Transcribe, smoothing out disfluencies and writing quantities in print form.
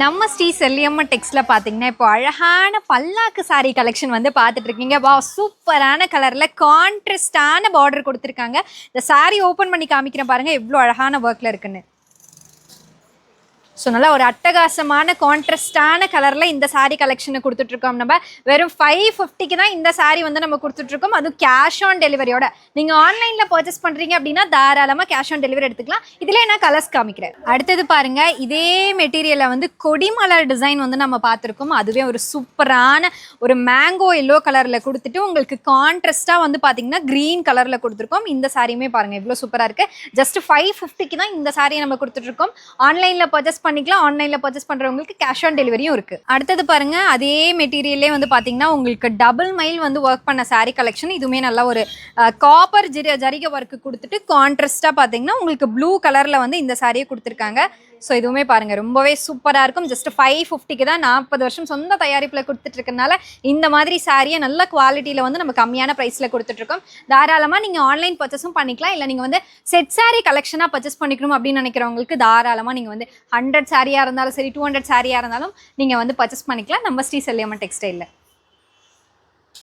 நம்ம ஸ்ரீ செல்லியம்மா டெக்ஸ்ட்ல பாத்தீங்கன்னா இப்போ அழகான பல்லாக்கு சாரி கலெக்ஷன் வந்து பார்த்துட்டு இருக்கீங்க. வா, சூப்பரான கலர்ல கான்ட்ராஸ்டான பார்டர் கொடுத்துருக்காங்க. இந்த சாரி ஓப்பன் பண்ணி காமிக்கிறேன் பாருங்க, எவ்வளோ அழகான ஒர்க்ல இருக்குன்னு. ஸோ நல்லா ஒரு அட்டகாசமான கான்ட்ராஸ்டான கலரில் இந்த சாரீ கலெக்ஷனை கொடுத்துட்ருக்கோம். நம்ம வெறும் 550க்கு தான் இந்த சாரீ வந்து நம்ம கொடுத்துட்ருக்கோம். அதுவும் கேஷ் ஆன் டெலிவரியோட. நீங்கள் ஆன்லைனில் பர்ச்சேஸ் பண்ணுறீங்க அப்படின்னா தாராளமாக கேஷ் ஆன் டெலிவரி எடுத்துக்கலாம். இதிலே நான் கலர்ஸ் காமிக்கிறேன். அடுத்தது பாருங்கள், இதே மெட்டீரியலில் வந்து கொடிமலர் டிசைன் வந்து நம்ம பார்த்துருக்கோம். அதுவே ஒரு சூப்பரான ஒரு மேங்கோ எல்லோ கலரில் கொடுத்துட்டு உங்களுக்கு கான்ட்ராஸ்ட்டாக வந்து பார்த்தீங்கன்னா க்ரீன் கலரில் கொடுத்துருக்கோம். இந்த சாரியுமே பாருங்கள் எவ்வளோ சூப்பராக இருக்குது. ஜஸ்ட் 550க்கு தான் இந்த சாரியை நம்ம கொடுத்துட்ருக்கோம். ஆன்லைனில் பர்ச்சேஸ் பண்ணிக்கலாம். ஆன்லைனில் பர்ச்சேஸ் பண்ணுறவங்களுக்கு கேஷ் ஆன் டெலிவரியும் இருக்குது. அடுத்தது பாருங்கள், அதே மெட்டீரியல்லே வந்து பார்த்தீங்கன்னா உங்களுக்கு டபுள் மைல் வந்து ஒர்க் பண்ண சாரீ கலெக்ஷன். இதுவுமே நல்லா ஒரு காப்பர் ஜரிகை ஒர்க்கு கொடுத்துட்டு கான்ட்ராஸ்ட்டாக பார்த்தீங்கன்னா உங்களுக்கு ப்ளூ கலரில் வந்து இந்த சாரியை கொடுத்துருக்காங்க. ஸோ இதுவுமே பாருங்கள் ரொம்பவே சூப்பராக இருக்கும். ஜஸ்ட் 550க்கு தான் 40 வருஷம் சொந்த தயாரிப்பில் கொடுத்துட்ருக்கனால இந்த மாதிரி சாரியை நல்ல குவாலிட்டியில் வந்து நம்ம கம்மியான ப்ரைஸில் கொடுத்துட்ருக்கோம். தாராளமாக நீங்கள் ஆன்லைன் பர்ச்சேஸும் பண்ணிக்கலாம். இல்லை நீங்கள் வந்து செட் சாரீ கலெக்ஷனாக பர்ச்சேஸ் பண்ணிக்கணும் அப்படின்னு நினைக்கிறவங்களுக்கு தாராளமாக நீங்கள் வந்து 100 சாரியாக இருந்தாலும் சரி, 200 சாரியாக இருந்தாலும் நீங்கள் வந்து பர்ச்சேஸ் பண்ணிக்கலாம் நம்ம ஸ்ரீ செல்லியம்மன் டெக்ஸ்டைலில்.